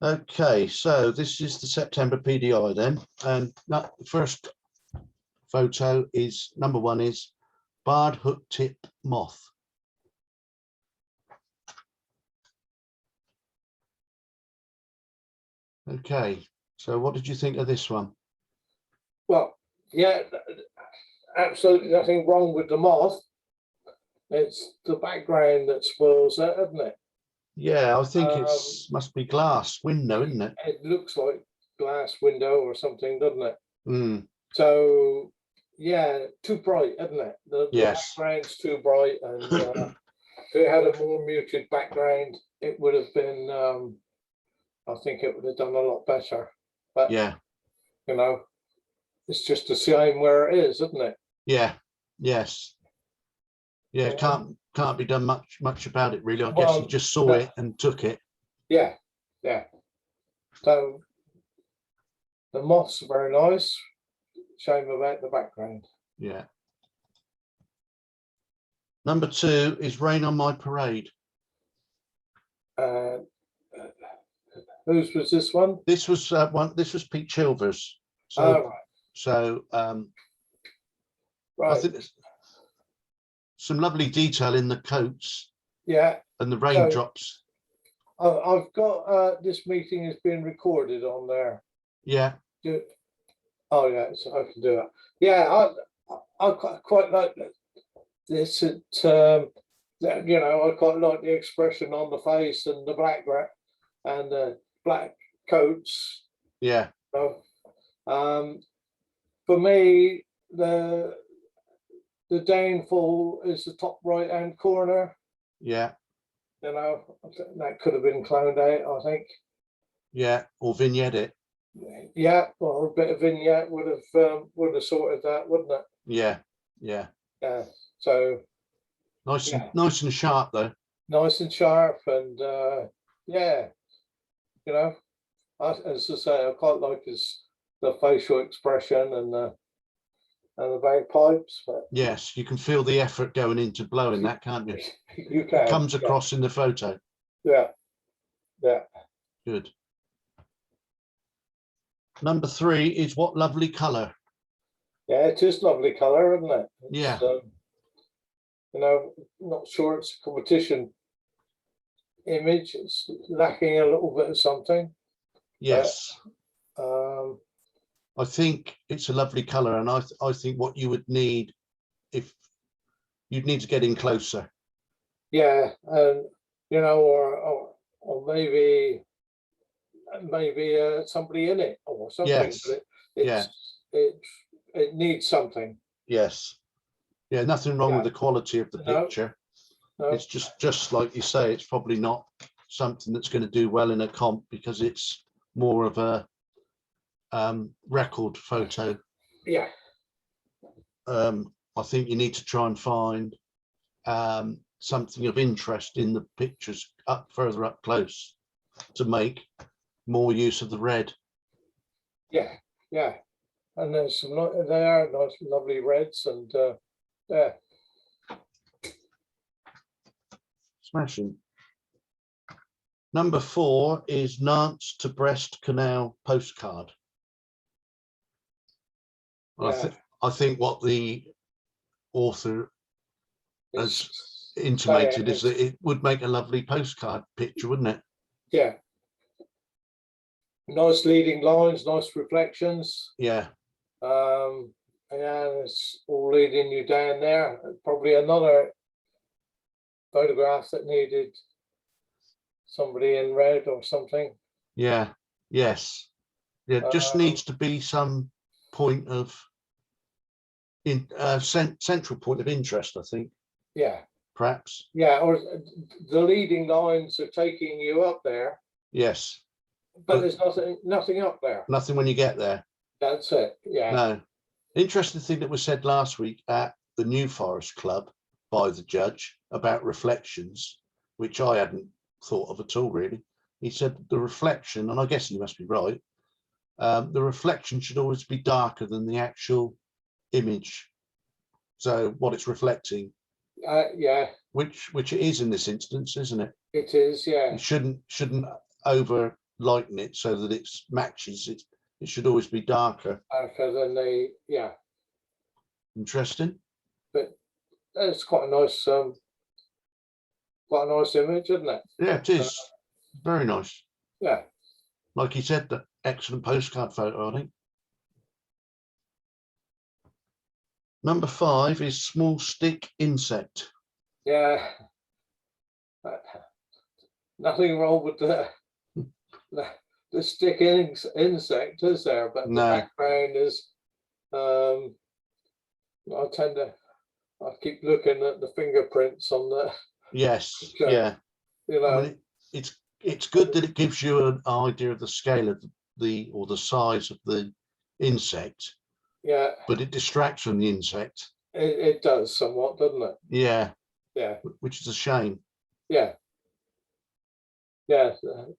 Okay, so this is the September PDI then, and the first photo is number 1 is barred hook tip moth. Okay, so what did you think of this one? Well, yeah, absolutely nothing wrong with the moth. It's the background that spoils it, isn't it? Yeah, I think must be glass window, isn't it? It looks like glass window or something, doesn't it? Mm. So yeah, too bright, isn't it? The Yes. background's too bright, and if it had a more muted background, it would have been. I think it would have done a lot better. But yeah, you know, it's just a shame where it is, isn't it? Yeah. Yes. Yeah. Can't be done much about it really. I guess he just saw it and took it. Yeah. Yeah. So the moths are very nice. Shame about the background. Yeah. Number 2 is Rain on My Parade. Whose was this one? This was This was Pete Chilvers. So, right. I think there's some lovely detail in the coats. Yeah. And the raindrops. I've got this meeting is being recorded on there. Yeah. Oh yeah, so I can do it. Yeah, I quite like this. You know, I quite like the expression on the face and the background and the black coats. Yeah. You know? For me, the downfall is the top right hand corner. Yeah. You know, that could have been cloned out, I think. Yeah, or vignette it. Yeah, or a bit of vignette would have sorted that, wouldn't it? Yeah, yeah. Yeah. So nice and sharp though. Nice and sharp, and yeah, you know, as I say, I quite like the facial expression and the bagpipes. But yes, you can feel the effort going into blowing that, can't you? You can. It comes across in the photo. Yeah. Yeah. Good. Number 3 is What Lovely Colour. Yeah, it is lovely colour, isn't it? Yeah. You know, not sure it's a competition image. It's lacking a little bit of something. Yes. But, I think it's a lovely colour, and I think what you would need, if you'd need to get in closer. Yeah, and you know, or maybe somebody in it or something. Yes. But it needs something. Yes. Yeah, nothing wrong with the quality of the picture. No. It's just like you say, it's probably not something that's going to do well in a comp because it's more of a record photo. Yeah. I think you need to try and find something of interest in the pictures further up close to make more use of the red. Yeah, yeah, and there's some they are nice, lovely reds, and yeah. Smashing. Number 4 is Nantes to Brest Canal postcard. Yeah. I think what the author has intimated is that it would make a lovely postcard picture, wouldn't it? Yeah. Nice leading lines, nice reflections. Yeah. Yeah, it's all leading you down there. Probably another photograph that needed somebody in red or something. Yeah. Yes. Yeah. Just needs to be some point of central point of interest, I think. Yeah. Perhaps. Yeah, or the leading lines are taking you up there. Yes. But there's nothing up there. Nothing when you get there. That's it. Yeah. No. Interesting thing that was said last week at the New Forest Club by the judge about reflections, which I hadn't thought of at all, really. He said the reflection, and I guess he must be right, the reflection should always be darker than the actual image. So what it's reflecting. Yeah. Which it is in this instance, isn't it? It is, yeah. It shouldn't over lighten it so that it matches. It should always be darker. Okay, then yeah, Interesting. but it's quite a nice image, isn't it? Yeah, it is. Very nice. Yeah. Like he said, the excellent postcard photo, I think. Number 5 is small stick insect. Yeah. Nothing wrong with the stick insect, is there? But the No. background is, I keep looking at the fingerprints on the, Yes. picture, Yeah. you know. I mean, it's good that it gives you an idea of the scale of the size of the insect. Yeah. But it distracts from the insect. It does somewhat, doesn't it? Yeah. Yeah. Which is a shame. Yeah. Yeah. You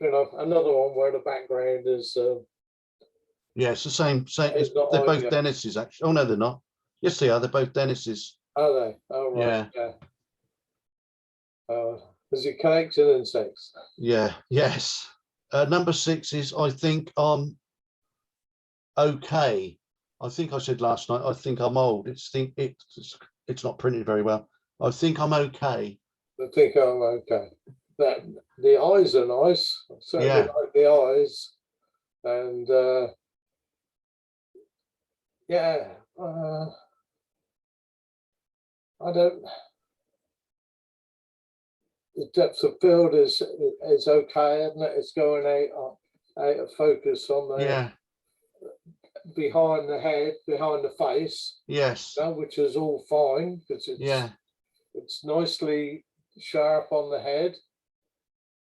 know, another one where the background is. Yeah, it's the same. It's not They're both ideal. Dennis's, actually. Oh no, they're not. Yes, they are. They're both Dennis's. Are they? Oh right. Yeah. Yeah. Is it collecting insects? Yeah. Yes. Number 6 is I think I'm okay. I think I said last night. I think I'm old. It's not printed very well. I think I'm okay. I think I'm okay. That the eyes are nice. I certainly Yeah. like the eyes, and yeah. I don't. The depth of field is okay, isn't it? It's going out of focus on the Yeah. behind the head, behind the face. Yes. Which is all fine because it's nicely sharp on the head.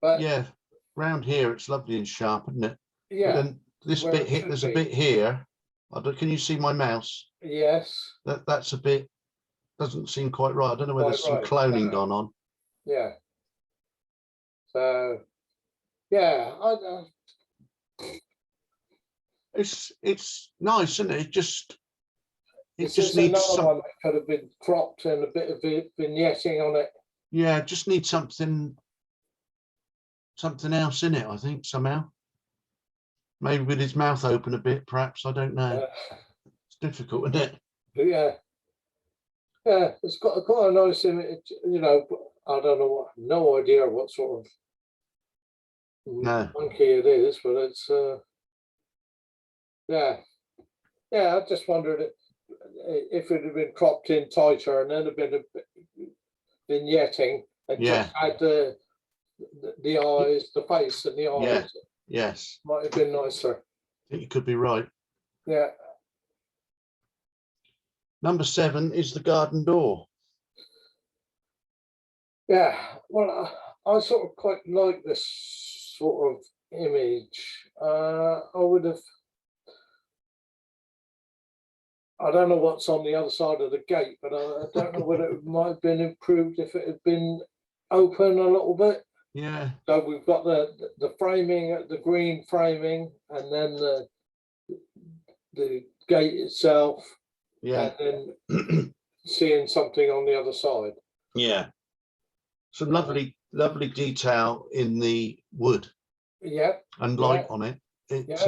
But yeah, round here it's lovely and sharp, isn't it? yeah. But then this bit here, there's a bit here. Can you see my mouse? Yes. That's a bit, doesn't seem quite right. I don't know whether there's some cloning gone on. Yeah. So yeah, it's nice, isn't it? It just needs some, one that could have been cropped and a bit of vignetting on it. Yeah, just needs something else in it, I think, somehow. Maybe with his mouth open a bit, perhaps. I don't know. It's difficult, isn't it? Yeah. Yeah, it's got quite a nice image, you know. I don't know no idea what sort of monkey it is, but it's yeah. I just wondered if it had been cropped in tighter and then had been vignetting and just had the eyes, the face and the eyes. Yeah. Yes. Might have been nicer. I think you could be right. Yeah. Number 7 is the garden door. Yeah, well, I sort of quite like this sort of image. I don't know what's on the other side of the gate, but I don't know whether it might have been improved if it had been open a little bit. Yeah. So we've got the framing, the green framing, and then the gate itself. Yeah. And then seeing something on the other side. Yeah. Some lovely detail in the wood. Yeah. And light on it. It's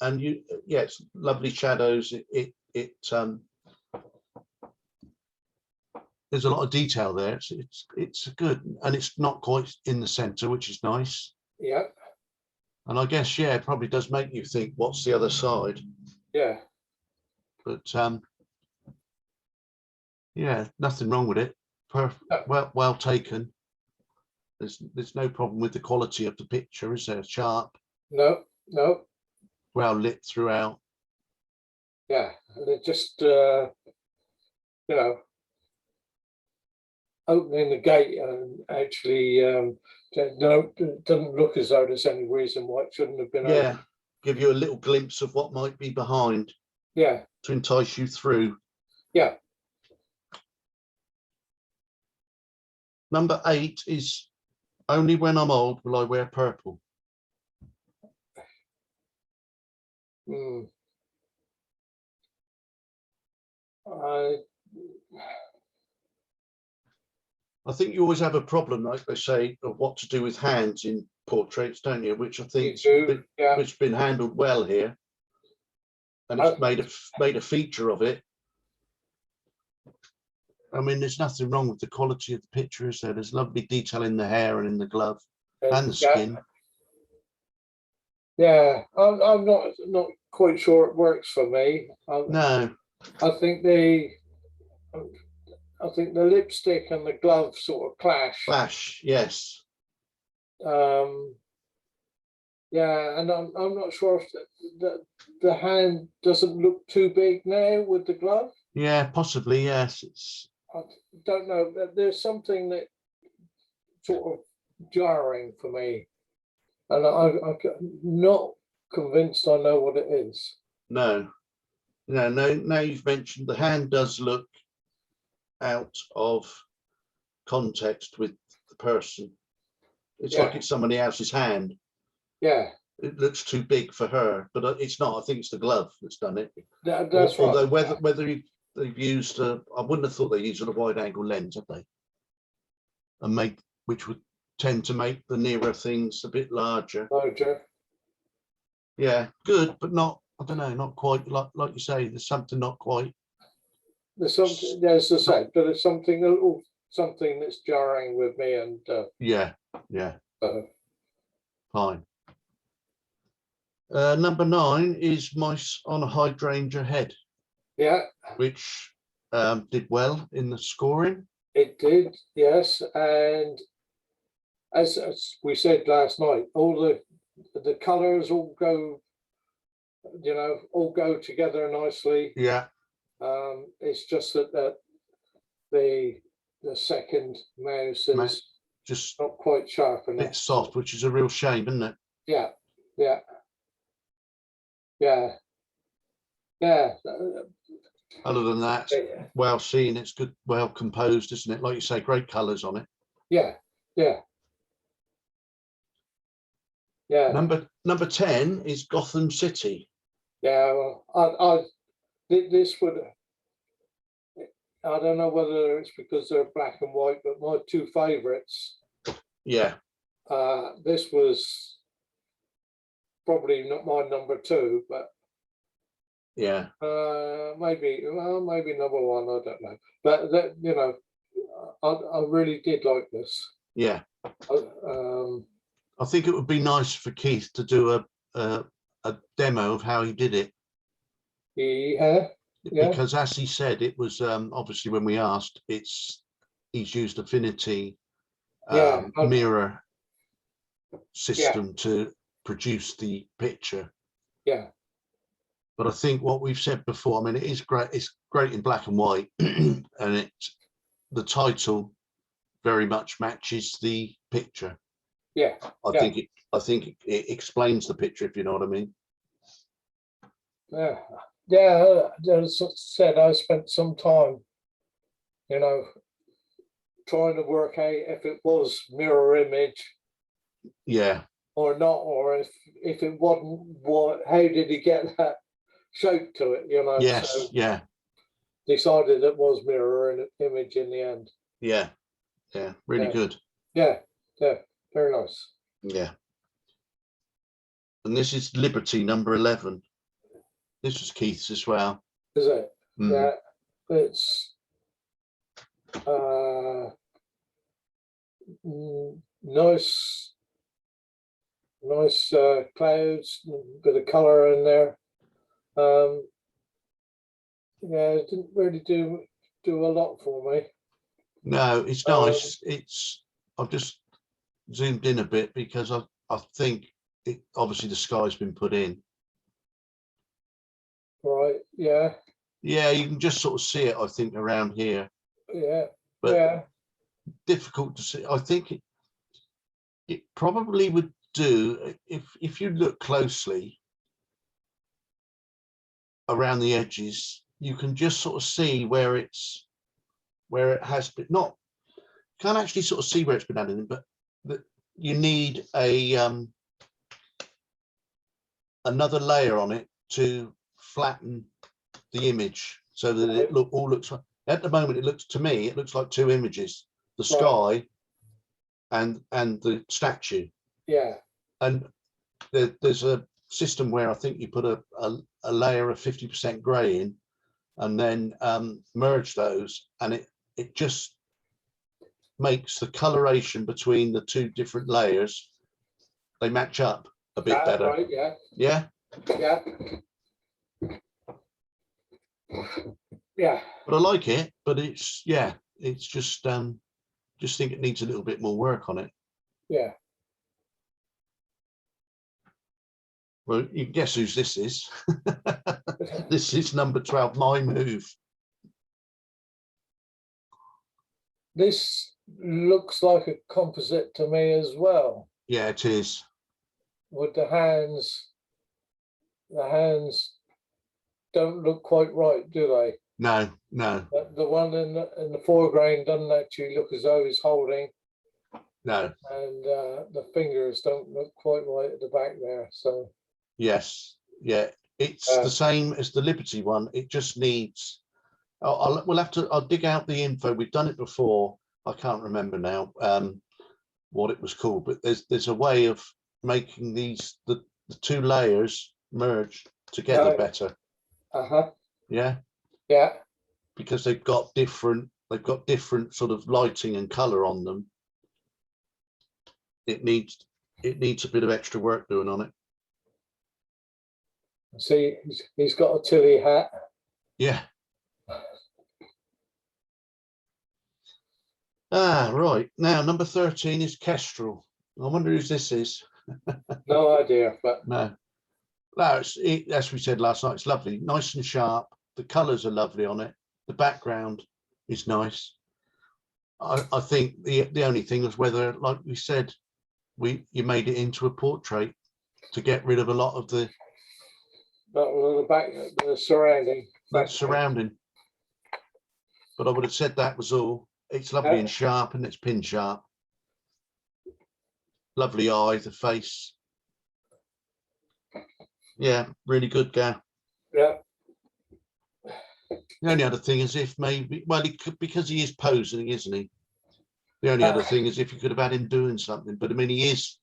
and it's lovely shadows. There's a lot of detail there. It's good, and it's not quite in the center, which is nice. Yeah. And I guess it probably does make you think, what's the other side? Yeah. But yeah, nothing wrong with it. Well taken. There's no problem with the quality of the picture, is there? Sharp. No. Well lit throughout. Yeah, and it just opening the gate and actually it doesn't look as though there's any reason why it shouldn't have been open. Give you a little glimpse of what might be behind. Yeah. To entice you through. Yeah. Number 8 is only when I'm old will I wear purple. I think you always have a problem, like they say, of what to do with hands in portraits, don't you? Which I You think do, yeah. which has been handled well here, and it's made a feature of it. I mean, there's nothing wrong with the quality of the picture, is there? There's lovely detail in the hair and in the glove and the skin. Yeah, I'm not quite sure it works for me. No, I think the lipstick and the glove sort of clash. flash, yes. Yeah, and I'm not sure if the hand doesn't look too big now with the glove. Yeah, possibly, yes. I don't know. There's something that sort of jarring for me, and I'm not convinced I know what it is. No. Now you've mentioned the hand does look out of context with the person. It's like it's somebody else's hand. Yeah. It looks too big for her, but it's not. I think it's the glove that's done it. That's Although right. whether they've used I wouldn't have thought they used a wide angle lens, have they? And which would tend to make the nearer things a bit larger. Larger. Yeah, good, but not. I don't know, not quite like you say. There's something not quite. There's something. There's a set, but there's something that's jarring with me, and yeah. Fine. Number 9 is Mice on a Hydrangea Head. Yeah. Which did well in the scoring. It did, yes. And as we said last night, all the colours all go, all go together nicely. Yeah. It's just that the second mouse is just not quite sharp enough. It's soft, which is a real shame, isn't it? Yeah. Other than that, well seen. It's good, well composed, isn't it? Like you say, great colours on it. Yeah. Number 10 is Gotham City. Yeah, well, this would. I don't know whether it's because they're black and white, but my two favourites. Yeah. This was probably not my number 2, but yeah. Maybe number 1. I don't know, but I really did like this. Yeah. I think it would be nice for Keith to do a demo of how he did it. Yeah. Because as he said, it was obviously when we asked, he's used Affinity mirror system to produce the picture. Yeah. But I think what we've said before, I mean, it is great. It's great in black and white, and the title very much matches the picture. Yeah. I think it explains the picture, if you know what I mean. Yeah, as I said, I spent some time, trying to work out if it was mirror image. Yeah. Or not, or if it wasn't, how did he get that shape to it? Yes. So yeah. Decided it was mirror image in the end. Yeah. Really good. Yeah. Very nice. Yeah. And this is Liberty, number 11. This was Keith's as well. Is it? Yeah. It's nice clouds, bit of color in there. It didn't really do a lot for me. No, it's nice. I've just zoomed in a bit because I think obviously the sky's been put in. Right. Yeah. Yeah, you can just sort of see it, I think, around here. Yeah. But difficult to see. I think it probably would do if you look closely around the edges, you can just sort of see where it has been can't actually sort of see where it's been added in, but you need another layer on it to flatten the image so that it all looks like, at the moment it looks like 2 images, the sky and the statue. Yeah. And there's a system where I think you put a layer of 50% grey in, and then merge those, and it just makes the coloration between the two different layers, they match up a bit better. Right, yeah. Yeah. Yeah. Yeah. But I like it, but it's just think it needs a little bit more work on it. Yeah. Well, you can guess whose this is. This is number 12, My Move. This looks like a composite to me as well. Yeah, it is. With the hands don't look quite right, do they? No, no, The one in the foreground doesn't actually look as though he's holding, no. and the fingers don't look quite right at the back there. So Yes, yeah, it's the same as the Liberty one. It just needs. We'll have to. I'll dig out the info. We've done it before. I can't remember now what it was called, but there's a way of making these the two layers merge together better. Yeah. Yeah. Because they've got different sort of lighting and color on them. It needs a bit of extra work doing on it. See, he's got a Tilly hat. Yeah. Right. Now, number 13 is Kestrel. I wonder whose this is. No idea, but No, as we said last night, it's lovely, nice and sharp. The colours are lovely on it. The background is nice. I think the only thing was whether, like we said, you made it into a portrait to get rid of a lot of the surrounding. Surrounding. But I would have said that was all. It's lovely and sharp, and it's pin sharp. Lovely eye, the face. Yeah, really good guy. Yeah. The only other thing is if maybe, well, he could, because he is posing, isn't he? The only other thing is if you could have had him doing something, but I mean, he's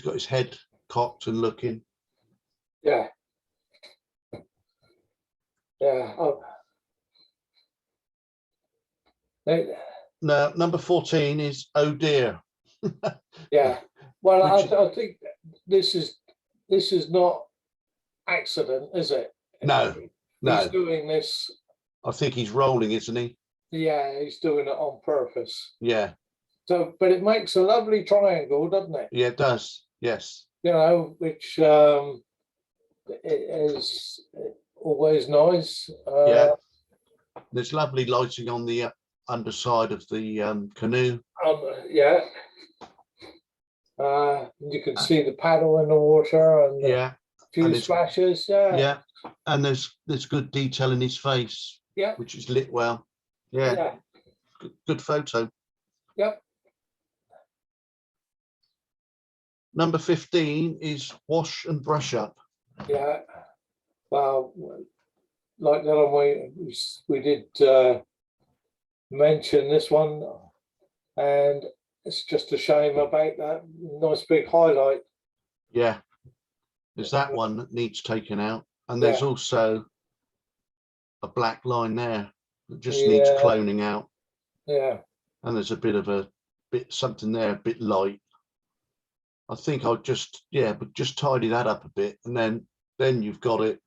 got his head cocked and looking. Yeah. Yeah. Oh. No, number 14 is Oh Dear. Yeah. Well, I think this is not accident, is it? No, no. He's doing this. I think he's rolling, isn't he? Yeah, he's doing it on purpose. Yeah. So, but it makes a lovely triangle, doesn't it? Yeah, it does. Yes. You know, which is always nice. Yeah. There's lovely lighting on the underside of the canoe. Yeah. You can see the paddle in the water and yeah, a few splashes. Yeah. Yeah, and there's good detail in his face. Yeah. Which is lit well. Yeah. Yeah. Good photo. Yep. Number 15 is Wash and Brush Up. Yeah. Well, like that one, we did mention this one, and it's just a shame about that nice big highlight. Yeah, there's that one that needs taken out, and there's also a black line there that just needs cloning out. Yeah, and there's a bit something there, a bit light. I think I'll just tidy that up a bit, and then you've got it.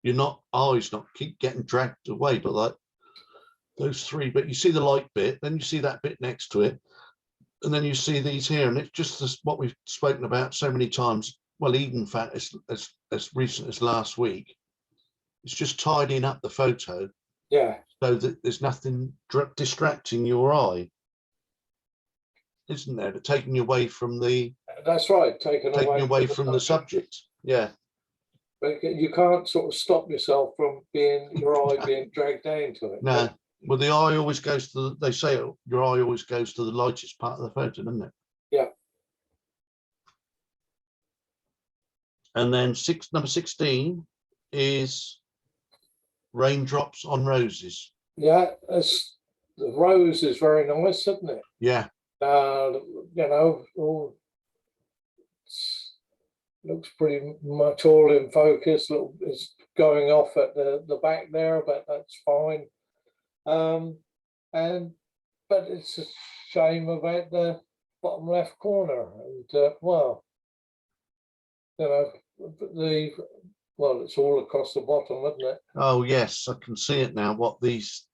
You're not always not keep getting dragged away, but like those three. But you see the light bit, then you see that bit next to it, and then you see these here, and it's just what we've spoken about so many times. Well, even in fact, as recent as last week, it's just tidying up the photo, so that there's nothing distracting your eye, isn't there? Taking you away from the. That's right. Taking away from the subject. Yeah. But you can't sort of stop yourself from your eye being dragged down to it. No. Well, the eye always goes to they say your eye always goes to the lightest part of the photo, doesn't it? Yeah. And then number 16 is Raindrops on Roses. Yeah, the rose is very nice, isn't it? Yeah. You know, all looks pretty much all in focus. It's going off at the back there, but that's fine. But it's a shame about the bottom left corner, and well, it's all across the bottom, isn't it? Oh yes, I can see it now. What these?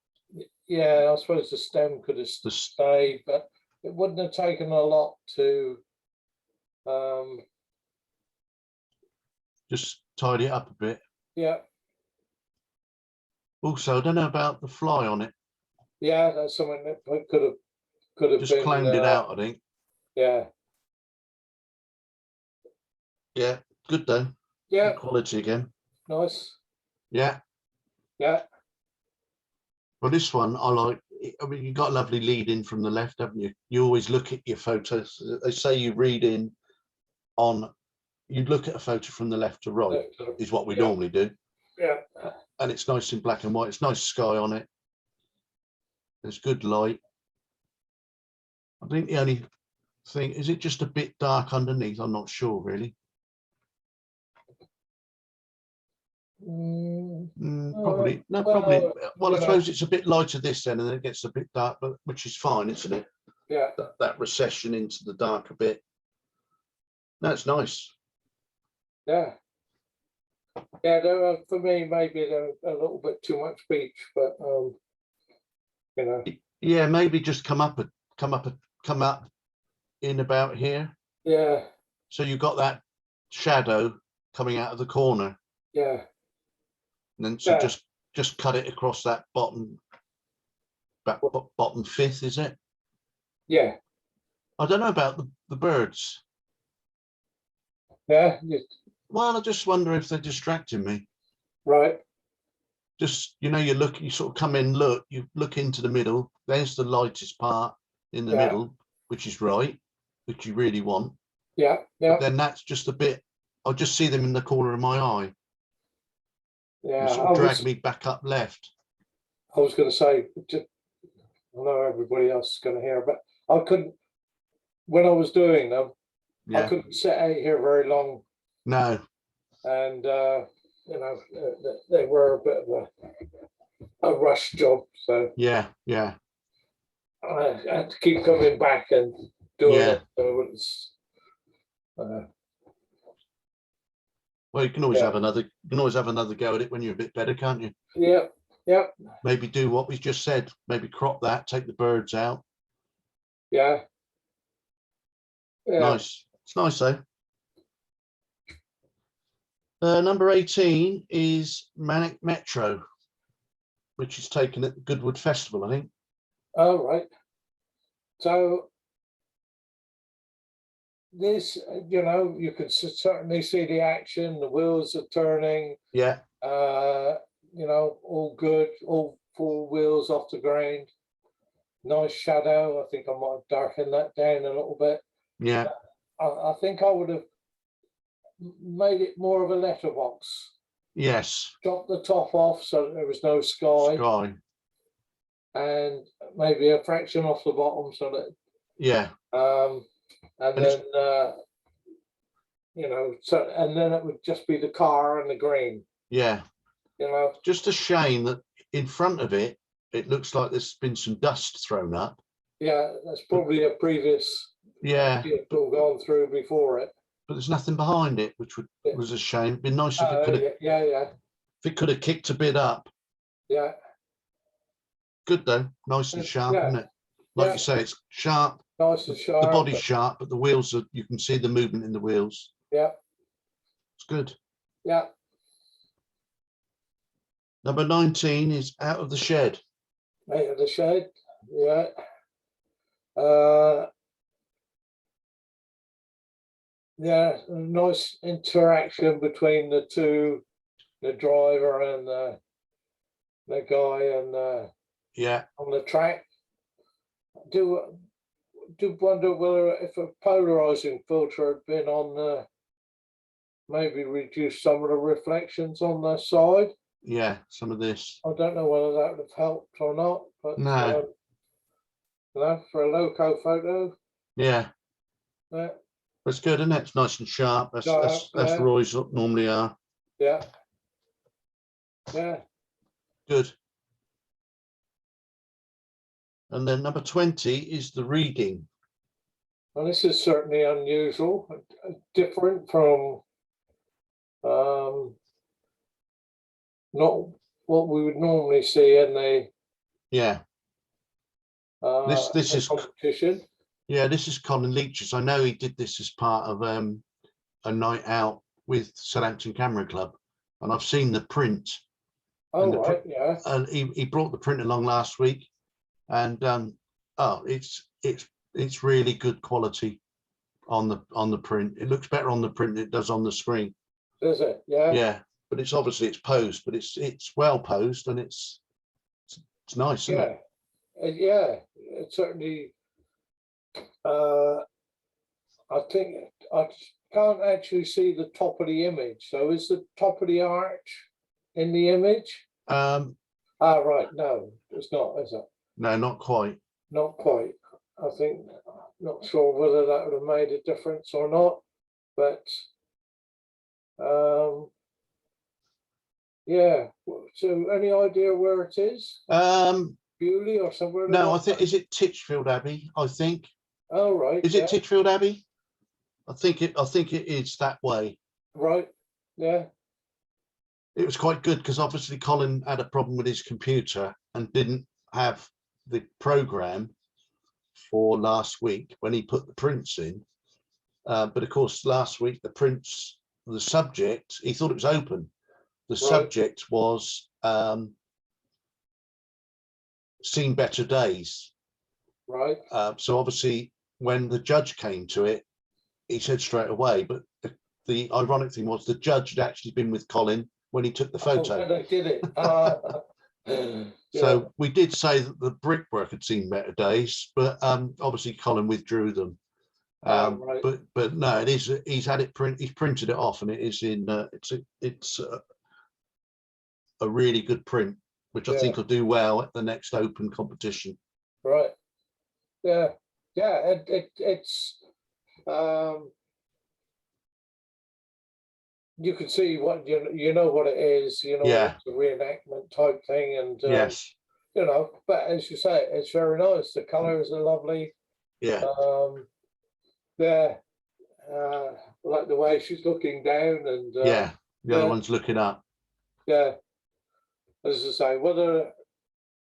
Yeah, I suppose the stem could have stayed, but it wouldn't have taken a lot to just tidy it up a bit. Yeah. Also, I don't know about the fly on it. Yeah, that's something that could have Just been cleaned it out, I think. Yeah. Yeah, good though. Yeah. Good quality again. Nice. Yeah. Yeah. Well, this one I like. I mean, you got a lovely lead in from the left, haven't you? You always look at your photos. They say you read in on. You'd look at a photo from the left to right, is what we normally do. Yeah. And it's nice in black and white. It's nice sky on it. There's good light. I think the only thing is it just a bit dark underneath. I'm not sure really. Probably no, probably. Well, I suppose it's a bit lighter this end, and then it gets a bit dark, but which is fine, isn't it? Yeah. That recession into the dark a bit. That's nice. Yeah. Yeah, for me, maybe they're a little bit too much beach, but you know. Yeah, maybe just come up in about here. Yeah. So you've got that shadow coming out of the corner. Yeah. And then so just cut it across that bottom fifth, is it? Yeah. I don't know about the birds. Yeah. Well, I just wonder if they're distracting me. Right. Just, you sort of come in, you look into the middle. There's the lightest part in the middle, which is right, which you really want. Yeah. Yeah. But then that's just a bit. I'll just see them in the corner of my eye. Yeah. Sort of drag me back up left. I was going to say, I know everybody else is going to hear, but I couldn't, when I was doing them, I couldn't sit out here very long. No. And, they were a bit of a rush job. So yeah. I had to keep coming back and doing it. So it's, well, you can always have another. You can always have another go at it when you're a bit better, can't you? Yeah. Yeah. Maybe do what we just said. Maybe crop that. Take the birds out. Yeah. Nice. It's nice though. Number 18 is Manic Metro, which is taken at the Goodwood Festival, I think. Oh, right. So this, you can certainly see the action. The wheels are turning. Yeah. All good. All 4 wheels off the ground. Nice shadow. I think I might have darkened that down a little bit. Yeah. I think I would have made it more of a letterbox. Yes. Drop the top off so that there was no sky. And maybe a fraction off the bottom so that. Yeah. And then and then it would just be the car and the green. Yeah. Just a shame that in front of it, it looks like there's been some dust thrown up. Yeah, that's probably a previous vehicle gone through before it. But there's nothing behind it, which was a shame. It'd been nice if it could have. If it could have kicked a bit up. Yeah. Good though, nice and sharp, isn't it? Like you say, it's sharp. Nice and sharp. The body's sharp, but the wheels are. You can see the movement in the wheels. Yeah. It's good. Yeah. Number 19 is Out of the Shed. Out of the Shed. Yeah. Nice interaction between the two, the driver and the guy and on the track. Do wonder whether if a polarizing filter had been on maybe reduce some of the reflections on the side. Yeah, some of this. I don't know whether that would have helped or not, but no, for a loco photo. Yeah. That's good, isn't it? It's nice and sharp. That's Sharp, yeah. Roy's normally are. Yeah. Yeah. Good. And then number 20 is the reading. Well, this is certainly unusual, different from not what we would normally see in the Yeah. This is competition. Yeah, this is Colin Leach's. I know he did this as part of a night out with Southampton Camera Club, and I've seen the print. Oh, right, yeah. And he brought the print along last week, and it's really good quality on the print. It looks better on the print than it does on the screen. Does it? Yeah. Yeah, but it's obviously it's posed, but it's well posed, and it's nice, isn't it? Yeah, it certainly. I think I can't actually see the top of the image. So is the top of the arch in the image? Right. No, it's not, is it? No, not quite. Not quite. I think, not sure whether that would have made a difference or not, but yeah. So any idea where it is? Bewley or somewhere? No, I think, is it Titchfield Abbey? I think. Oh, right. Is it Titchfield Abbey? I think it is that way. Right. Yeah. It was quite good because obviously Colin had a problem with his computer and didn't have the program for last week when he put the prints in. But of course, last week the subject, he thought it was open. The subject was Seen Better Days. Right. So obviously, when the judge came to it, he said straight away. But the ironic thing was the judge had actually been with Colin when he took the photo. Oh, they did it. So we did say that the brickwork had seen better days, but obviously Colin withdrew them. Right. But no, it is. He's had it he's printed it off, and it is in. It's a really good print, which I think will do well at the next open competition. Right. Yeah. Yeah. It's. You can see what you know what it is. You know, it's a reenactment type thing, and yes. You know, but as you say, it's very nice. The colours are lovely. Yeah. Yeah. Like the way she's looking down, and the other one's looking up. Yeah. As I say, whether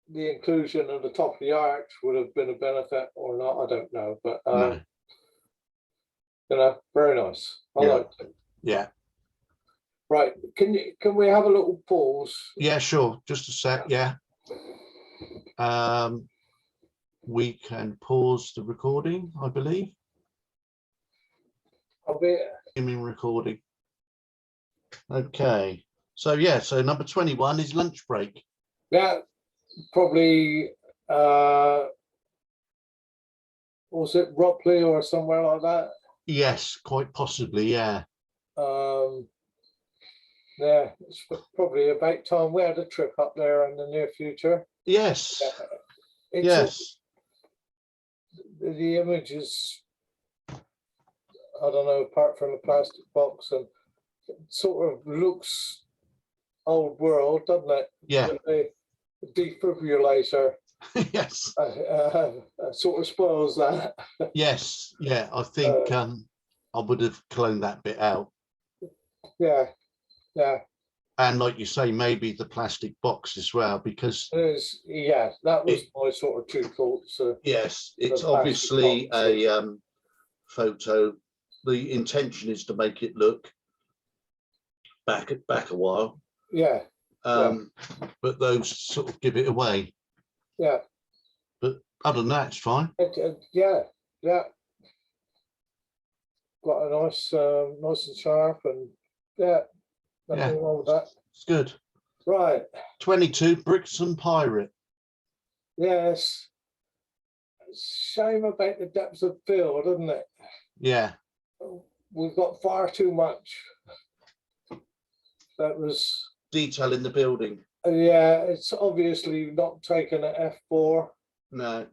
the inclusion of the top of the arch would have been a benefit or not, I don't know. But No. you know, very nice. I liked it. Yeah. Right. Can we have a little pause? Yeah, sure. Just a sec. Yeah. We can pause the recording, I believe. I'll be in recording. Okay. So yeah, so number 21 is lunch break. Yeah, probably was it Ropley or somewhere like that? Yes, quite possibly, yeah. Yeah, it's probably about time we had a trip up there in the near future. Yes. Yes. The image is, I don't know, apart from the plastic box, and it sort of looks old world, doesn't it? Yeah. The defibrillator. Yes. Sort of spoils that. Yes. Yeah, I think I would have cloned that bit out. Yeah. Yeah. And like you say, maybe the plastic box as well, because yeah, that was my sort of two thoughts. Yes, it's obviously a photo. The intention is to make it look back a while. Yeah. But those sort of give it away. Yeah. But other than that, it's fine. Yeah. Got a nice and sharp, and nothing wrong with that. It's good. Right. 22, Brixton Pirate. Yes. Shame about the depth of field, isn't it? Yeah. We've got far too much. That was detail in the building. Yeah, it's obviously not taken at F4. No.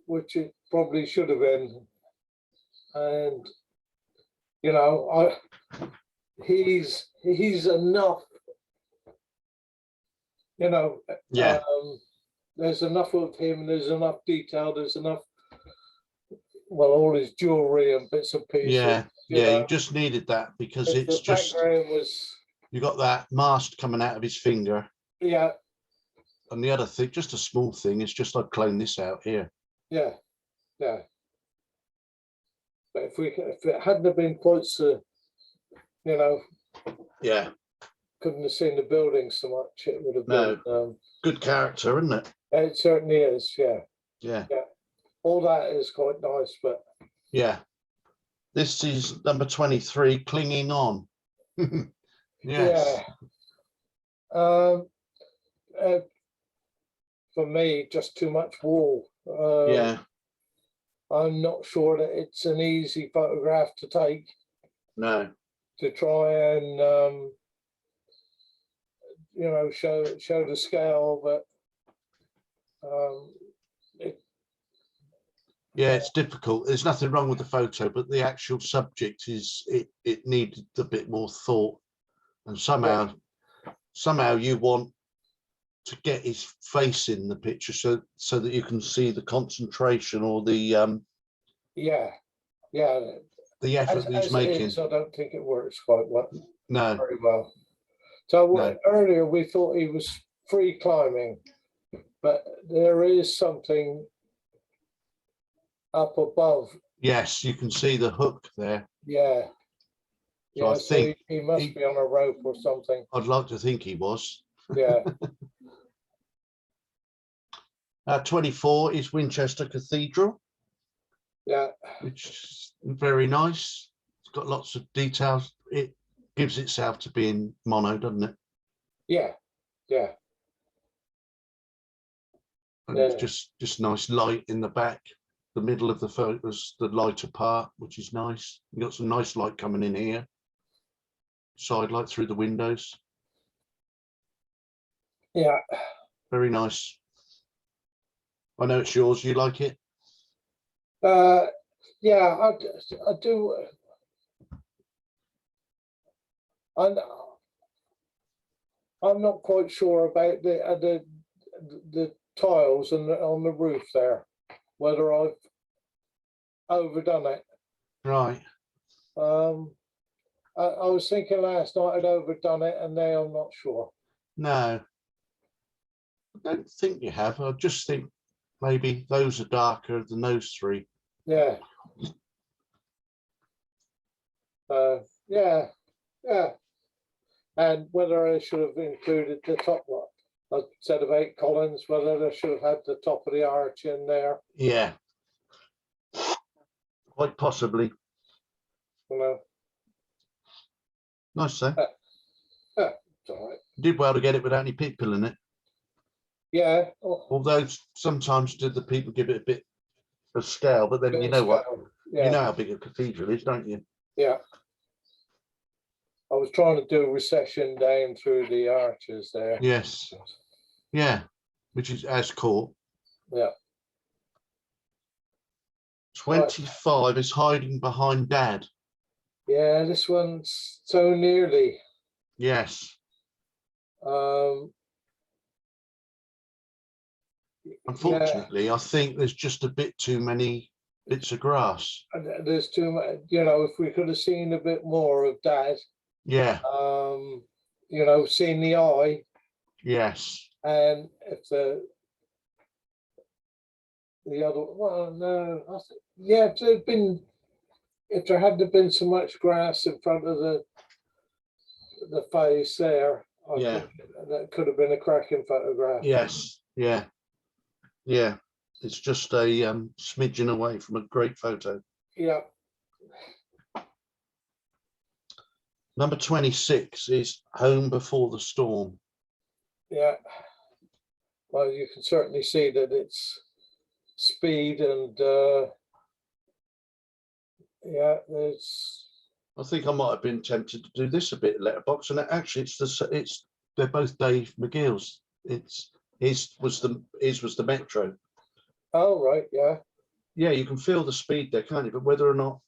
Which it probably should have been. And you know, he's enough, you know, Yeah, there's enough of him, there's enough detail, there's enough, well, all his jewelry and bits and pieces, yeah, you yeah. know. You just needed that because If it's the just, background was, you got that mast coming out of his finger. yeah, And the other thing, just a small thing, is just I'd clone this out here. yeah, yeah. But if it hadn't have been quite so, you know, Yeah, couldn't have seen the building so much, it would have no, been, good character, isn't it? it certainly is, yeah. Yeah, All that is quite nice, but yeah. This is number 23, Clinging On. Yes. yeah. Um, uh, for me, just too much wool. Yeah, I'm not sure that it's an easy photograph to take, no. to try and you know, show the scale, but it, Yeah, it's difficult. There's nothing wrong with the photo, but the actual subject is it needed a bit more thought. And somehow you want to get his face in the picture so that you can see the concentration or the yeah, effort that he's as it making. is, I don't think it works quite well, No, very well. So no. earlier we thought he was free climbing, but there is something up above. Yes, you can see the hook there. Yeah, So I yeah. So think he must be on a rope or something. I'd like to think he was. Yeah, 24 is Winchester Cathedral, yeah, which is very nice. It's got lots of details. It gives itself to being mono, doesn't it? yeah, yeah. And Yeah. it's just nice light in the back. The middle of the photos, the lighter part, which is nice. You got some nice light coming in here. Side light through the windows. Yeah. Very nice. I know it's yours. You like it? Yeah, I do. I'm not quite sure about the tiles and on the roof there, whether I've overdone it. Right. I was thinking last night I'd overdone it, and now I'm not sure. No, I don't think you have. I just think maybe those are darker than those three. Yeah. Yeah, yeah. And whether I should have included the top one, I said about Collins, whether they should have had the top of the arch in there. Yeah. Quite possibly. You know. Nice though. It's all right. Did well to get it without any people in it. Yeah. Although sometimes do the people give it a bit of scale, but then you know what? Yeah. You know how big a cathedral is, don't you? Yeah. I was trying to do a recession down through the arches there. Yes. Yeah. Which is as cool. Yeah. 25 is Hiding Behind Dad. Yeah, this one's so nearly. Yes. Unfortunately, I think there's just a bit too many bits of grass. There's too much, you know, if we could have seen a bit more of Dad. Yeah. You know, seen the eye. Yes. And if the other, well, no, I think, yeah, if there hadn't been so much grass in front of the face there, I think that could have been a cracking photograph. Yes. Yeah. Yeah. It's just a smidgen away from a great photo. Yeah. Number 26 is Home Before the Storm. Yeah. Well, you can certainly see that it's speed and yeah, there's. I think I might have been tempted to do this a bit letterbox, and actually, they're both Dave McGill's. His was the Metro. Oh right, yeah. Yeah, you can feel the speed there, can't you? But whether or not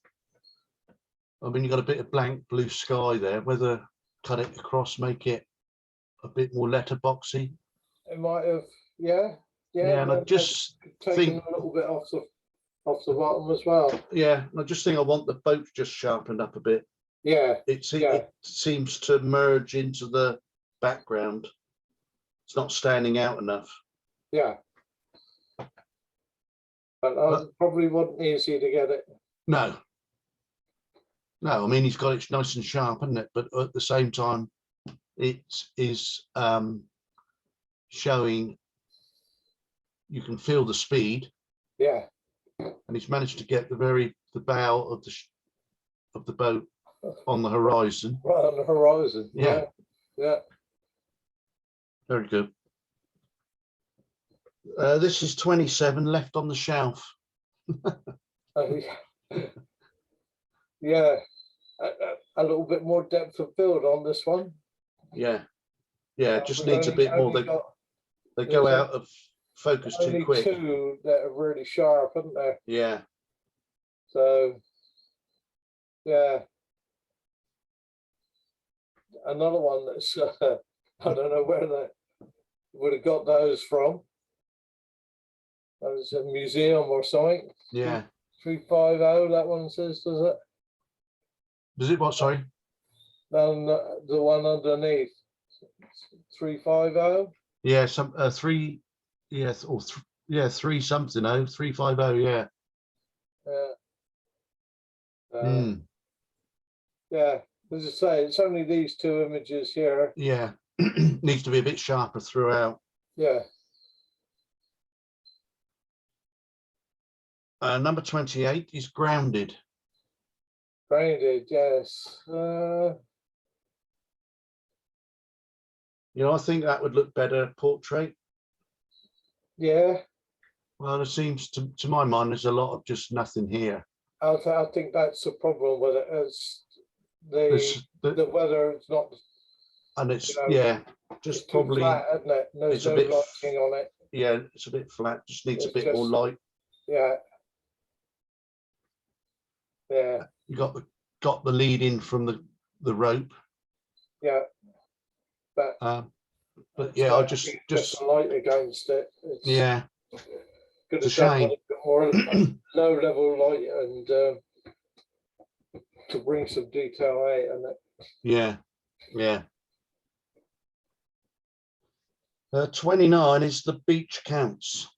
I mean, you've got a bit of blank blue sky there. Whether cut it across, make it a bit more letterboxy. It might have, yeah, Yeah, and I maybe just taken think, a little bit off the bottom as well. yeah, I just think I want the boat just sharpened up a bit. Yeah, It yeah, seems to merge into the background. It's not standing out enough. yeah. But probably wasn't easy to get it. No, I mean, he's got it nice and sharp, isn't it? But at the same time, it is showing, you can feel the speed. Yeah, and he's managed to get the bow of the boat on the horizon. right on the horizon. Yeah. Yeah. Very good. This is 27 left on the shelf. Yeah, a little bit more depth of field on this one. Yeah, it just We've needs a bit more. They go out of focus too only quick. two that are really sharp, aren't there? Yeah, So, yeah. Another one that's, I don't know where they would have got those from. That was a museum or something. yeah. 350, that one says, does it? Does it what? Sorry. Then the one underneath, 350. Yeah, some 3. Yes, or 3 something. 350. Yeah. Yeah, as I say, it's only these two images here. Yeah, needs to be a bit sharper throughout. Yeah. Number 28 is grounded. Grounded, yes. I think that would look better portrait. Yeah. Well, it seems to my mind, there's a lot of just nothing here. I think that's the problem with it. It's the weather. It's not, and it's just it's probably flat, isn't it? There's no lighting on it. Yeah, it's a bit flat. Just needs a bit more light. Yeah. Yeah. You got the lead in from the rope. Yeah. But yeah, I just light against it. Yeah. It's a shame. More low level light and to bring some detail out in it. Yeah. 29 is the beach counts.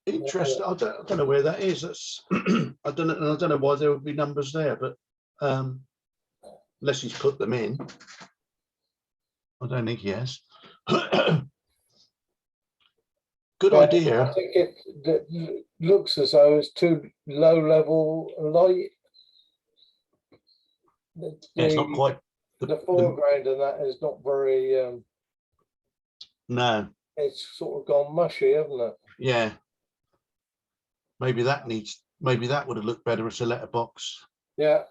Interesting. I don't know where that is. That's I don't know why there would be numbers there, but unless he's put them in. I don't think he has. Good idea. I think it looks as though it's too low level light. It's not quite the foreground, and that is not very. No. It's sort of gone mushy, hasn't it? Yeah. Maybe that would have looked better as a letterbox. Yeah.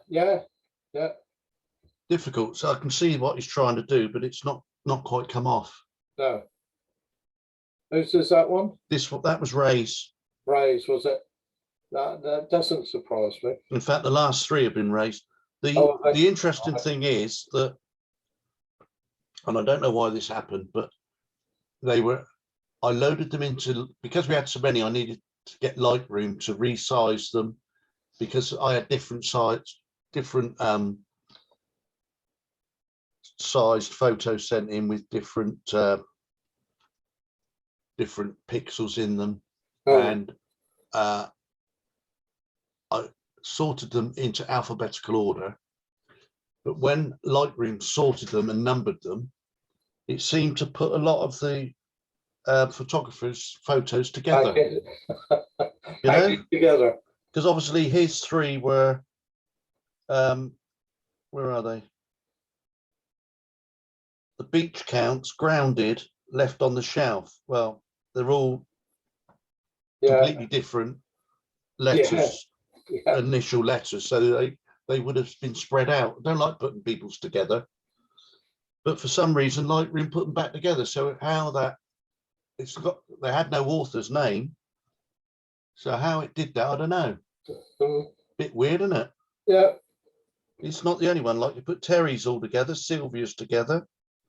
Difficult. So I can see what he's trying to do, but it's not quite come off. No. Who's that one? That was Ray's. Ray's, was it? That doesn't surprise me. In fact, the last 3 have been raised. The interesting thing is that, and I don't know why this happened, but I loaded them into, because we had so many, I needed to get Lightroom to resize them because I had different sized photos sent in with different pixels in them. And I sorted them into alphabetical order, but when Lightroom sorted them and numbered them, it seemed to put a lot of the photographer's photos together. Together. Because obviously his 3 were, where are they? The beach counts, grounded, left on the shelf. Well, they're all completely different letters, initial letters, so they would have been spread out. I don't like putting people's together, but for some reason Lightroom put them back together. So how that they had no author's name. So how it did that, I don't know. Bit weird, isn't it? Yeah. It's not the only one. Like you put Terry's all together, Sylvia's together.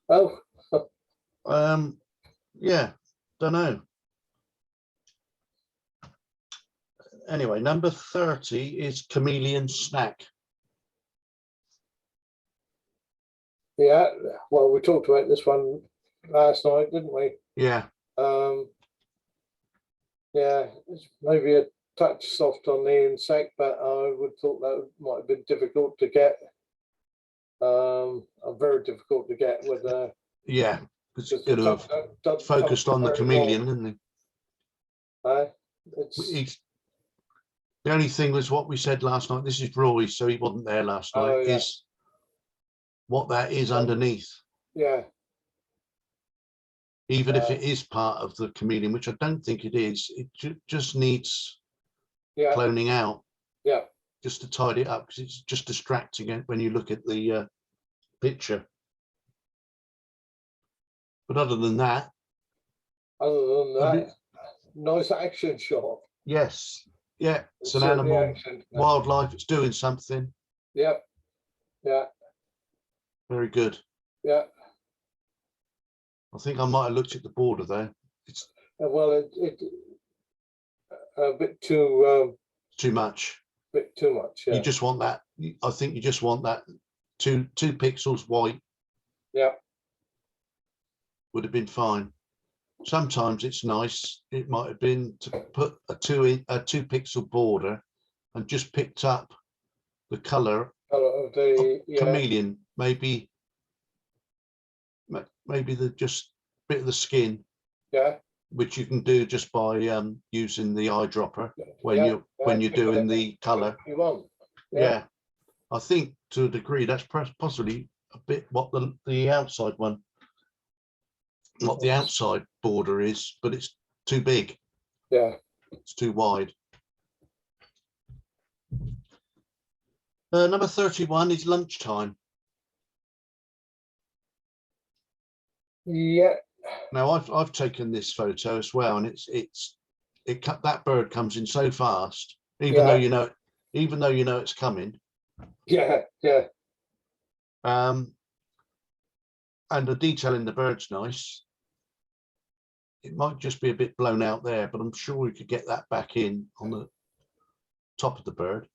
Oh. Yeah, don't know. Anyway, number 30 is Chameleon Snack. Yeah. Well, we talked about this one last night, didn't we? Yeah. Yeah, it's maybe a touch soft on the insect, but I would thought that might have been difficult to get. Very difficult to get with Yeah, because just could have don't focused come on the very chameleon, long. didn't It's he? The only thing was what we said last night. This is Roy, so he wasn't there last night. oh yeah, Is what that is underneath, yeah, even if it is part of the chameleon, which I don't think it is. It just needs yeah, cloning out yeah. just to tidy it up, because it's just distracting it when you look at the picture. But other than that, Nice action shot. yes, yeah, it's an Certainly animal, action. wildlife. It's doing something. Yep. Yeah. Very good. Yeah. I think I might have looked at the border though. It's Well, it a bit too too much. bit too much. Yeah. You just want that. I think you just want that two pixels white. Yeah. Would have been fine. Sometimes it's nice. It might have been to put a two pixel border and just picked up the color Of the chameleon. Maybe the just bit of the skin. Yeah. Which you can do just by using the eyedropper when you're doing the color. You want. Yeah, I think to a degree that's possibly a bit what the outside one, what the outside border is, but it's too big. Yeah, it's too wide. Number 31 is lunchtime. Yeah. Now I've taken this photo as well, and that bird comes in so fast, even though you know it's coming. Yeah, yeah. And the detail in the bird's nice. It might just be a bit blown out there, but I'm sure we could get that back in on the top of the bird.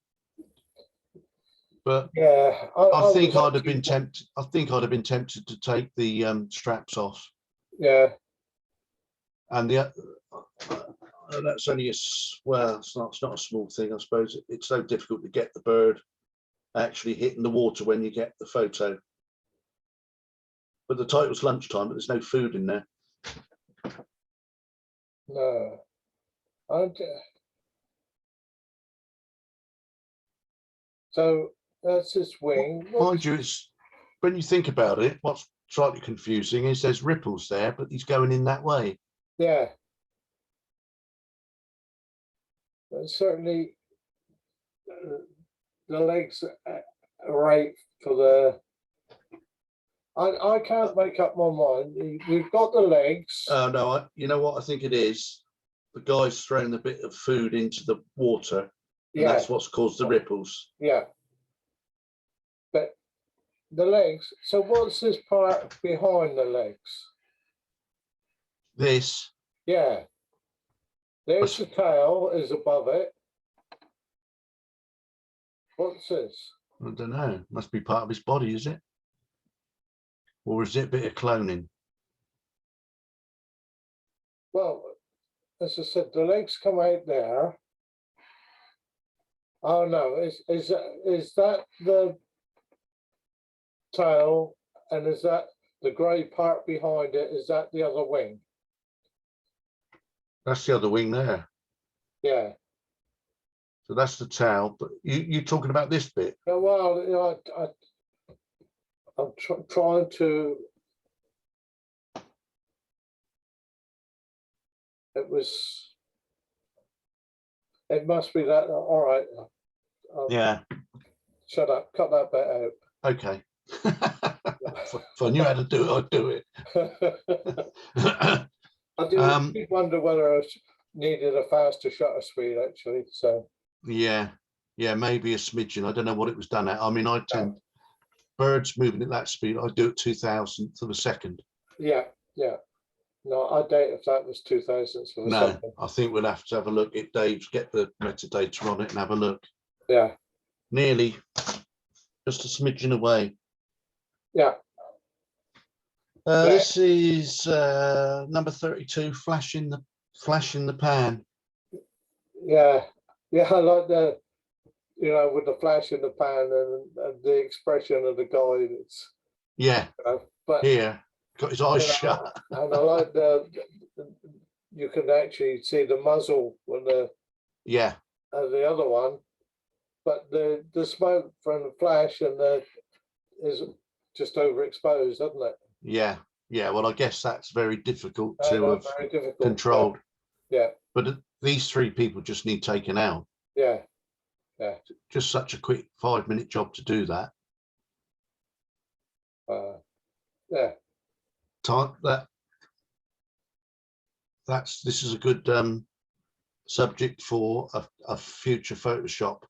But yeah, I think I'd have been tempted. I think I'd have been tempted to take the straps off. Yeah. And that's only it's not a small thing, I suppose. It's so difficult to get the bird actually hitting the water when you get the photo. But the title's lunchtime, but there's no food in there. No. So that's his wing. Mind you, it's when you think about it, what's slightly confusing is there's ripples there, but he's going in that way. Yeah. But certainly the legs are right for the. I can't make up my mind. We've got the legs. No, you know what I think it is? The guy's thrown a bit of food into the water, and that's what's caused the ripples. Yeah. But the legs, so what's this part behind the legs? This. Yeah. There's the tail is above it. What's this? I don't know. Must be part of his body, is it? Or is it a bit of cloning? Well, as I said, the legs come out there. Oh no, is that the tail, and is that the grey part behind it? Is that the other wing? That's the other wing there. Yeah. So that's the tail. But you're talking about this bit. Well, you know, I'm trying to. It must be that. All right. Yeah. Shut up. Cut that bit out. Okay. If I knew how to do it, I'd do it. I did wonder whether I needed a faster shutter speed actually. So Yeah, maybe a smidgen. I don't know what it was done at. I mean, I tend birds moving at that speed. I do it 2,000th of a second. yeah. No, I doubt if that was 2000s for a No, second. I think we'll have to have a look at Dave's, get the metadata on it and have a look. Yeah. Nearly just a smidgen away. Yeah. This is number 32, flash in the pan. Yeah. I like the, with the flash in the pan and the expression of the guy. It's but here got his eyes shut. And I like you can actually see the muzzle when the other one, but the smoke from the flash and is just overexposed, doesn't it? Yeah. Well, I guess that's very difficult to have very difficult, controlled. Yeah. But these three people just need taken out. Yeah. Just such a quick 5-minute job to do that. This is a good subject for a future Photoshop.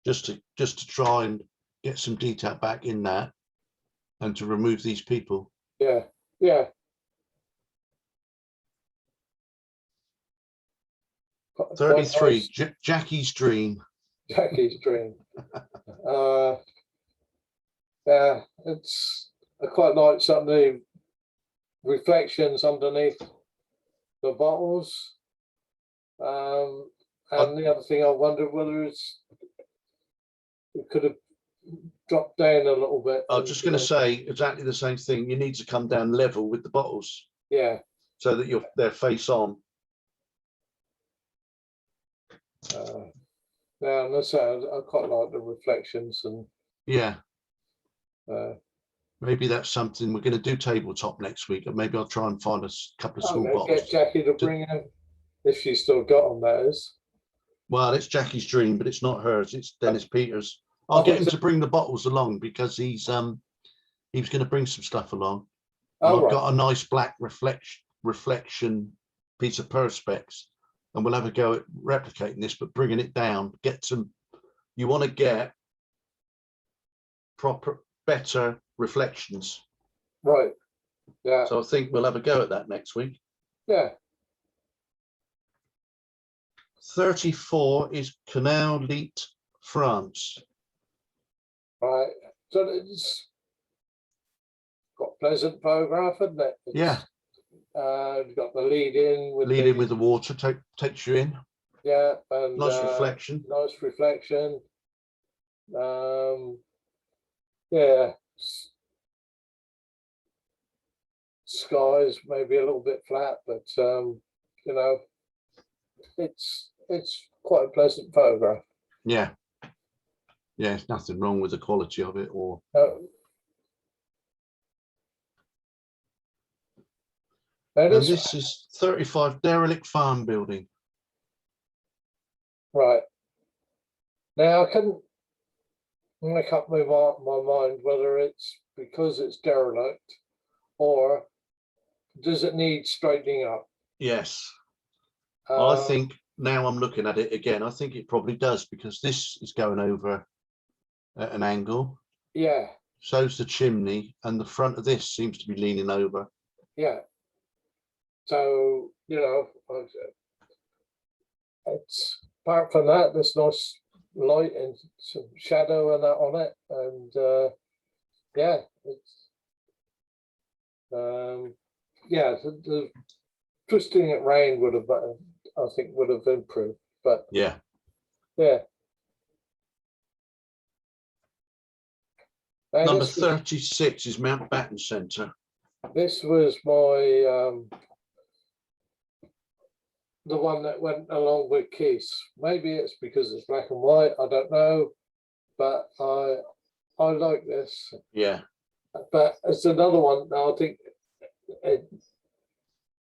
Just to try and get some detail back in that, and to remove these people. Yeah. 33, nice. Jackie's dream. Jackie's dream. Yeah, I quite like some of the reflections underneath the bottles. And the other thing I wonder whether it could have dropped down a little bit. I was just going to say exactly the same thing. You need to come down level with the bottles. Yeah. So that they're face on. Yeah, and I quite like the reflections and. Yeah. Maybe that's something we're going to do tabletop next week, and maybe I'll try and find a couple of small bottles. Get Jackie to bring them if she's still got them. That is. Well, it's Jackie's dream, but it's not hers. It's Dennis Peters. I'll get him to bring the bottles along because he was going to bring some stuff along. I've got a nice black reflection piece of perspex, and we'll have a go at replicating this, but bringing it down. You want to get better reflections. Right. Yeah. So I think we'll have a go at that next week. Yeah. 34 is Canal Leet, France. Right. So it's got a pleasant photograph, isn't it? Yeah. You've got the lead in with the water, takes you in. Yeah. And nice reflection. Nice reflection. Yeah. Skies maybe a little bit flat, but it's quite a pleasant photograph. Yeah. There's nothing wrong with the quality of it or. And this is 35 derelict farm building. Right. Now I couldn't make up my mind whether it's because it's derelict or does it need straightening up? Yes. I think now I'm looking at it again, I think it probably does because this is going over at an angle. Yeah. So's the chimney, and the front of this seems to be leaning over. Yeah. So, it's apart from that, there's nice light and some shadow and that on it. And the twisting it round would have, I think, would have improved. But yeah. Number 36 is Mountbatten Centre. This was my the one that went along with Keith's. Maybe it's because it's black and white, I don't know, but I like this. Yeah. But it's another one. I think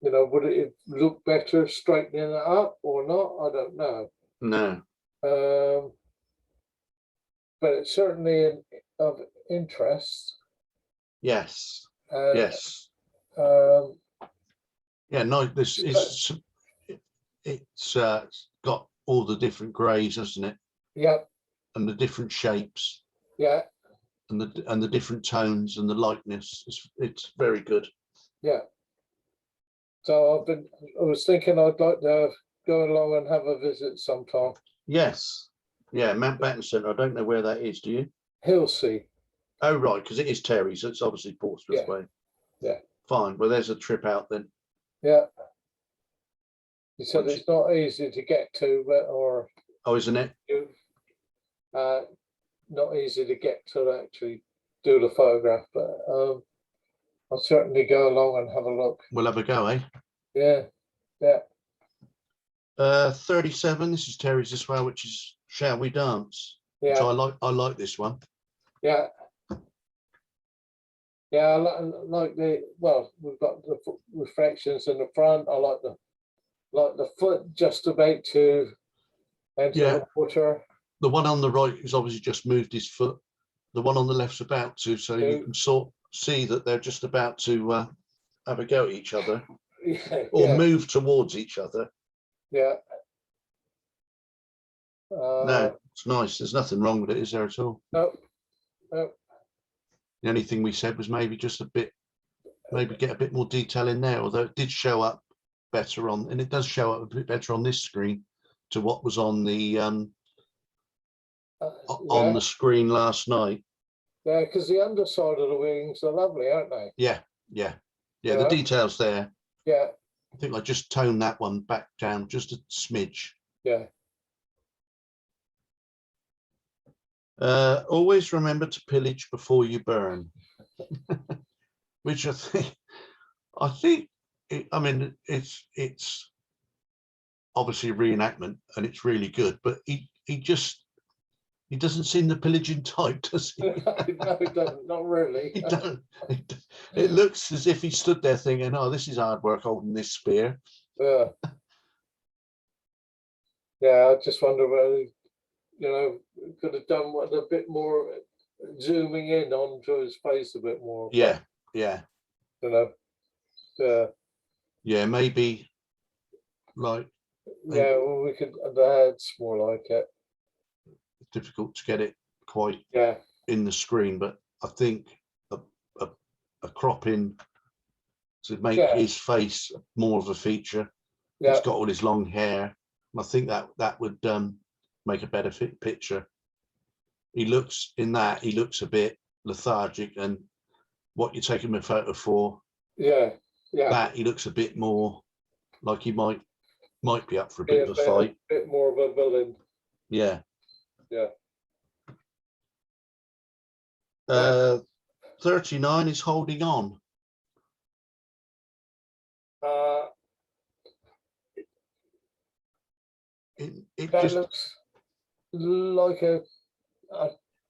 would it look better straightening it up or not? I don't know. No. But it's certainly of interest. Yes. Yes. Yeah, no, this is it's got all the different greys, hasn't it? Yeah, And the different shapes yeah, and the different tones and the lightness. It's very good. yeah. So I was thinking I'd like to go along and have a visit sometime. Yes. Yeah, Mountbatten Centre. I don't know where that is, do you? Hillsea. Oh, right, because it is Terry, so it's obviously Portsmouth Yeah. way. Yeah. Fine. Well, there's a trip out then. Yeah. He said Once it's not easy to get to, or Oh, isn't it? uh, not easy to get to actually do the photograph, but I'll certainly go along and have a look. We'll have a go, eh? Yeah, yeah, 37. This is Terry's as well, which is Shall We Dance? Which yeah, I like this one. yeah. Yeah, I like well, we've got the reflections in the front. I like the foot just about to enter Yeah. the water. The one on the right has obviously just moved his foot. The one on the left's about to, so you can sort see that they're just about to have a go at each other Yeah, or yeah, move towards each other. yeah. No, it's nice. There's nothing wrong with it, is there at all? No, no. The only thing we said was maybe just a bit, maybe get a bit more detail in there, although it did show up better on, and it does show up a bit better on this screen to what was on the Yeah, screen last night. yeah, because the underside of the wings are lovely, aren't they? Yeah, yeah, yeah. You The know? details there. Yeah, I think I just toned that one back down just a smidge. yeah, Always remember to pillage before you burn, which I think, I mean, it's obviously a reenactment and it's really good, but he doesn't seem the pillaging type, does he? no, it doesn't. Not really. He doesn't. It looks as if he stood there thinking, "Oh, this is hard work holding this spear." Yeah, yeah. I just wonder whether could have done with a bit more zooming in onto his face a bit more. Yeah, yeah, You know, yeah, yeah. Maybe like yeah. Well, we could. The head's more like it. difficult to get it quite Yeah, in the screen, but I think a crop in to make yeah, his face more of a feature. yeah, It's got all his long hair. I think that would make a better picture. He looks a bit lethargic, and what you're taking a photo for, yeah, yeah. that he looks a bit more like he might be up for a bit of a fight. A bit more of a villain. Yeah. Yeah. 39 is holding on. It That just looks like I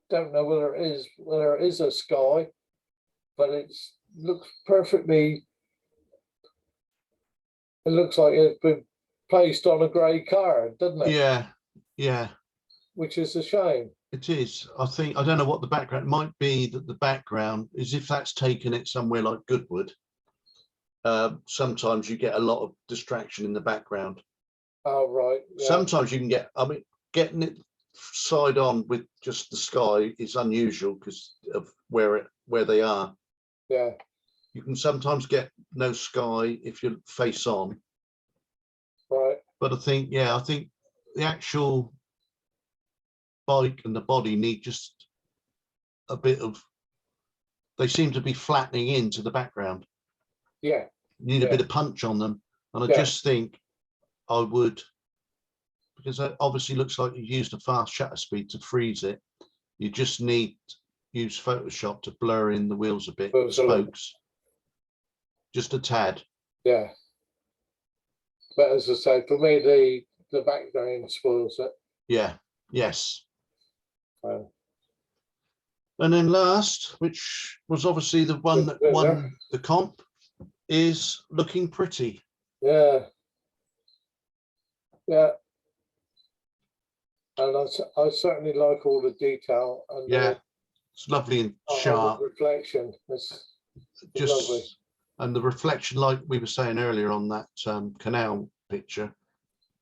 don't know whether it is a sky, but it looks perfectly. It looks like it's been placed on a grey card, doesn't it? yeah, yeah. Which is a shame. It is. I think I don't know what the background might be. That the background is if that's taken it somewhere like Goodwood. Sometimes you get a lot of distraction in the background. Oh right. Yeah. Sometimes you can get. I mean, getting it side on with just the sky is unusual because of where they are. Yeah. You can sometimes get no sky if you're face on. Right. But I think the actual bike and the body need just a bit of. They seem to be flattening into the background. Yeah. You need a bit of punch on them, and I Yeah. just think I would, because it obviously looks like you used a fast shutter speed to freeze it. You just need to use Photoshop to blur in the wheels a bit, the spokes, just a tad. Yeah. But as I say, for me, the background spoils it. Yeah. Yes. And then last, which was obviously the one that won the comp, is Looking Pretty. Yeah. Yeah. And I certainly like all the detail and yeah, it's lovely and sharp. reflection. It's just lovely. And the reflection, like we were saying earlier on that canal picture,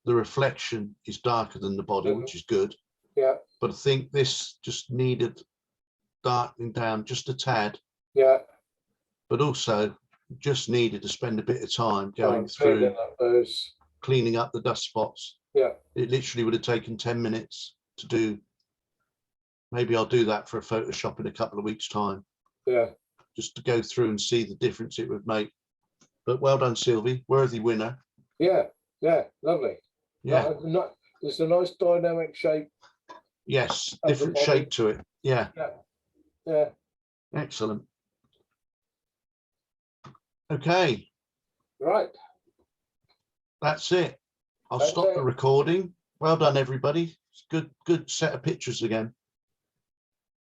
the reflection is darker than the body, which is good. Yeah. But I think this just needed darkening down just a tad. Yeah. But also just needed to spend a bit of time going through cleaning up the dust spots. Yeah. It literally would have taken 10 minutes to do. Maybe I'll do that for a Photoshop in a couple of weeks' time. Yeah. Just to go through and see the difference it would make. But well done, Sylvie. Worthy winner. Yeah. Yeah. Lovely. Yeah. There's a nice dynamic shape. Yes. Different shape to it. Yeah. Yeah. Yeah. Excellent. Okay. Right. That's it. I'll stop the recording. Well done, everybody. It's good set of pictures again.